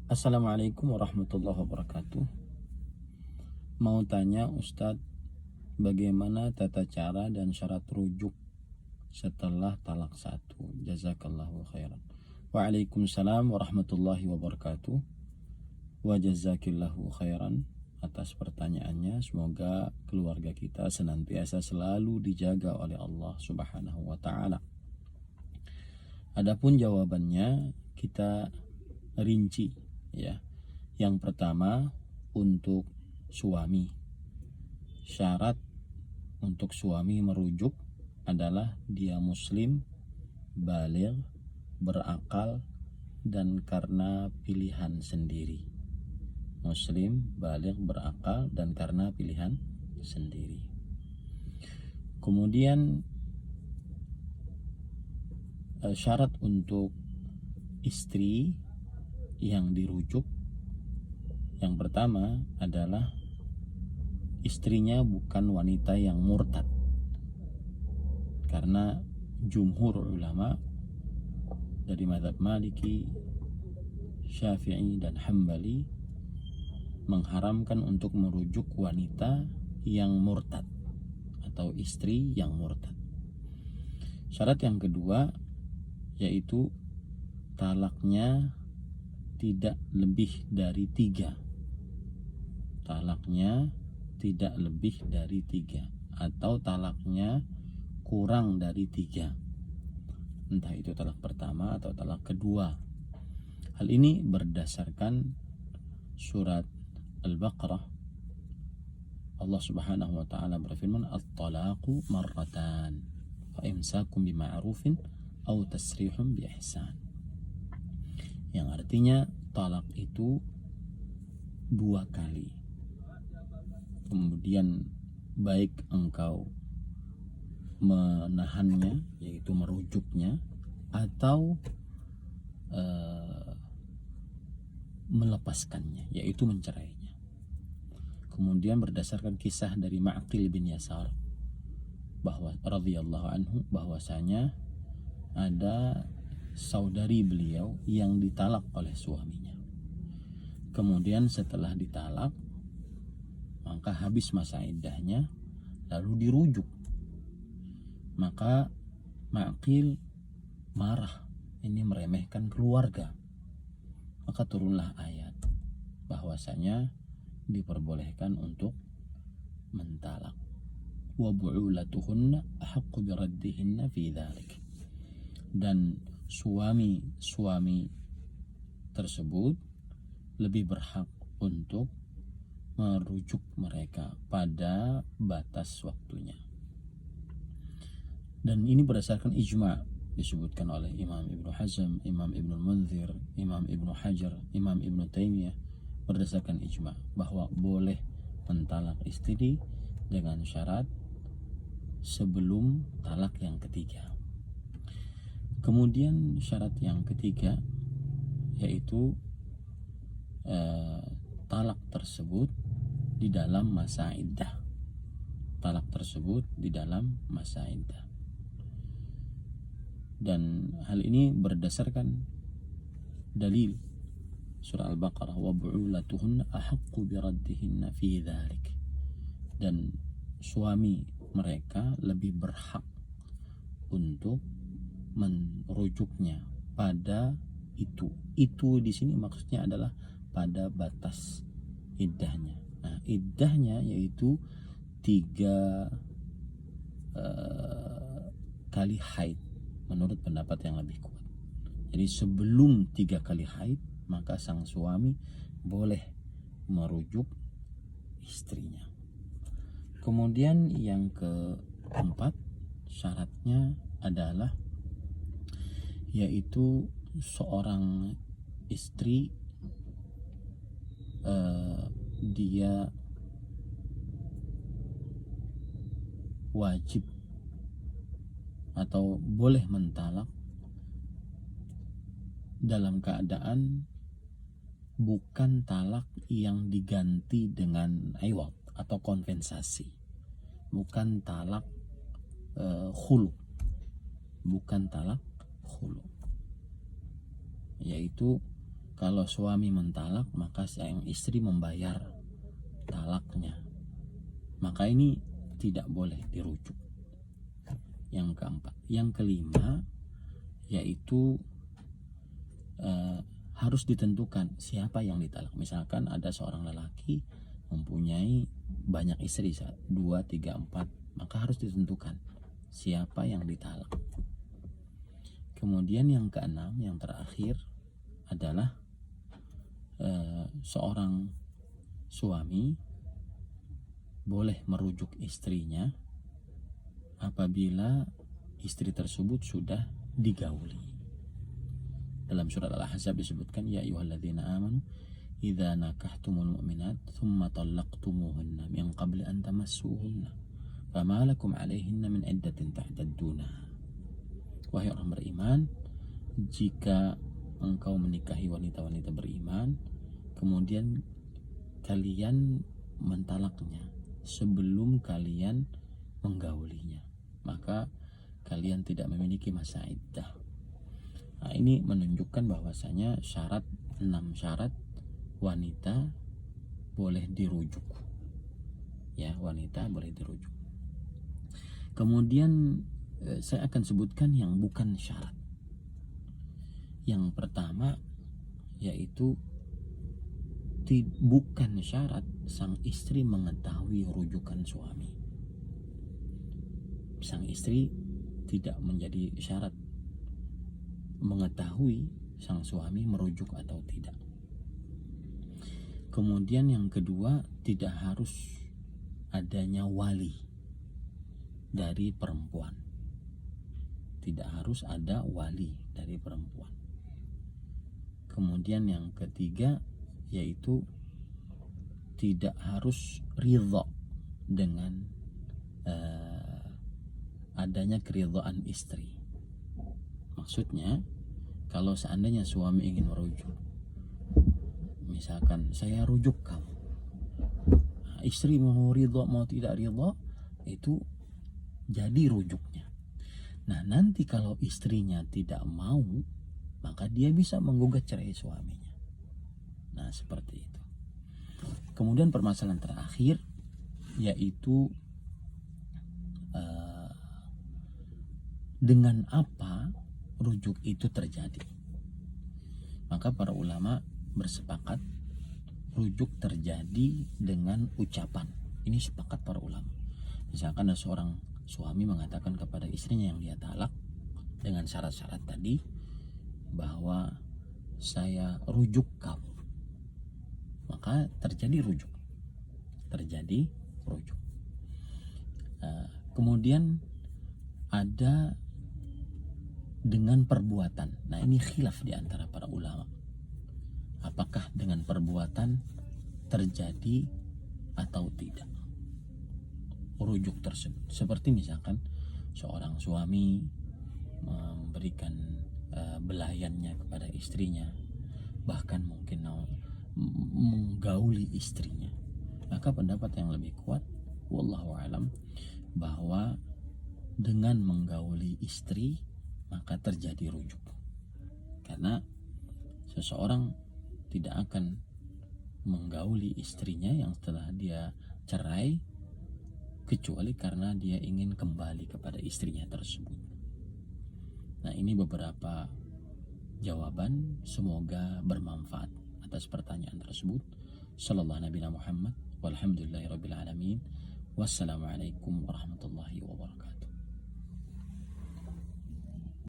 Assalamualaikum warahmatullahi wabarakatuh. Mau tanya Ustadz, bagaimana tata cara dan syarat rujuk setelah talak satu? Jazakallahu khairan. Waalaikumsalam warahmatullahi wabarakatuh. Wa jazakillahu khairan atas pertanyaannya. Semoga keluarga kita senantiasa selalu dijaga oleh Allah Subhanahu wa taala. Adapun jawabannya kita rinci ya. Yang pertama, untuk suami, syarat untuk suami merujuk adalah dia muslim, baligh, berakal, dan karena pilihan sendiri. Muslim, baligh, berakal, dan karena pilihan sendiri. Kemudian syarat untuk istri yang dirujuk, yang pertama adalah istrinya bukan wanita yang murtad, karena jumhur ulama dari mazhab Maliki, Syafi'i, dan Hambali mengharamkan untuk merujuk wanita yang murtad atau istri yang murtad. Syarat yang kedua yaitu talaknya tidak lebih dari 3. Talaknya tidak lebih dari 3, atau talaknya kurang dari 3, entah itu talak pertama atau talak kedua. Hal ini berdasarkan surat Al-Baqarah. Allah Subhanahu wa taala berfirman, "At-talaqu marratan, fa imsakum bima'rufin aw tasrihum bi ihsan." Yang artinya talak itu 2 kali. Kemudian baik engkau menahannya, yaitu merujuknya, atau melepaskannya, yaitu mencerainya. Kemudian berdasarkan kisah dari Ma'qil bin Yasar bahwa radhiyallahu anhu, bahwasanya ada saudari beliau yang ditalak oleh suaminya. Kemudian setelah ditalak, maka habis masa iddahnya, lalu dirujuk. Maka Ma'qil marah, ini meremehkan keluarga. Maka turunlah ayat bahwasanya diperbolehkan untuk mentalak. Wa bu'ulatuhunna ahaqqu biraddihinna fi dzalik. Dan suami tersebut lebih berhak untuk merujuk mereka pada batas waktunya. Dan ini berdasarkan ijma' disebutkan oleh Imam Ibnu Hazm, Imam Ibnu Munzir, Imam Ibnu Hajar, Imam Ibnu Taimiyah, berdasarkan ijma' bahwa boleh mentalak istri dengan syarat sebelum talak yang ketiga. Kemudian syarat yang ketiga yaitu talak tersebut di dalam masa iddah. Talak tersebut di dalam masa iddah. Dan hal ini berdasarkan dalil surah Al-Baqarah, wa bu'ulatuhunna ahaqqu biraddihinna fi dzalik. Dan suami mereka lebih berhak untuk merujuknya pada itu. Itu di sini maksudnya adalah pada batas iddahnya. Nah, iddahnya yaitu 3 kali haid menurut pendapat yang lebih kuat. Jadi sebelum 3 kali haid, maka sang suami boleh merujuk istrinya. Kemudian yang keempat, syaratnya adalah yaitu seorang istri dia wajib atau boleh mentalak dalam keadaan bukan talak yang diganti dengan iwad atau kompensasi, bukan talak khulu, bukan talak khulu, yaitu kalau suami mentalak maka sang istri membayar talaknya. Maka ini tidak boleh dirujuk. Yang keempat, yang kelima yaitu harus ditentukan siapa yang ditalak. Misalkan ada seorang lelaki mempunyai banyak istri, 2, 3, 4, maka harus ditentukan siapa yang ditalak. Kemudian yang keenam, yang terakhir adalah seorang suami boleh merujuk istrinya apabila istri tersebut sudah digauli. Dalam surat Al-Ahzab disebutkan, ya ayyuhalladzina amanu idza nakahtumul mu'minat thumma talaqtumuhunna min qabli an tamassuhunna fama lakum 'alaihinna min iddatin ta'tadduna. Wahai orang beriman, jika engkau menikahi wanita-wanita beriman kemudian kalian mentalaknya sebelum kalian menggaulinya, maka kalian tidak memiliki masa iddah. Nah, ini menunjukkan bahwasanya 6 syarat wanita boleh dirujuk. Ya, wanita boleh dirujuk. Kemudian saya akan sebutkan yang bukan syarat. Yang pertama yaitu bukan syarat sang istri mengetahui rujukan suami. Sang istri tidak menjadi syarat mengetahui sang suami merujuk atau tidak. Kemudian yang kedua, tidak harus adanya wali dari perempuan. Tidak harus ada wali dari perempuan. Kemudian yang ketiga yaitu tidak harus ridha dengan adanya keridhaan istri. Maksudnya, kalau seandainya suami ingin merujuk, misalkan saya rujuk kamu, istri mau ridha mau tidak ridha, itu jadi rujuknya. Nah, nanti kalau istrinya tidak mau, maka dia bisa menggugat cerai suaminya. Nah, seperti itu. Kemudian permasalahan terakhir yaitu dengan apa rujuk itu terjadi. Maka para ulama bersepakat rujuk terjadi dengan ucapan. Ini sepakat para ulama. Misalkan ada seorang suami mengatakan kepada istrinya yang dia talak dengan syarat-syarat tadi bahwa saya rujuk kamu, maka terjadi rujuk. Kemudian ada dengan perbuatan. Nah, ini khilaf di antara para ulama. Apakah dengan perbuatan terjadi atau tidak rujuk tersebut? Seperti misalkan seorang suami memberikan belayannya kepada istrinya, bahkan mungkin menggauli istrinya, maka pendapat yang lebih kuat wallahu alam bahwa dengan menggauli istri maka terjadi rujuk, karena seseorang tidak akan menggauli istrinya yang setelah dia cerai kecuali karena dia ingin kembali kepada istrinya tersebut. Nah, ini beberapa jawaban, semoga bermanfaat atas pertanyaan tersebut. Sallallahu Nabi Muhammad walhamdulillahirabbil alamin. Wassalamualaikum warahmatullahi wabarakatuh.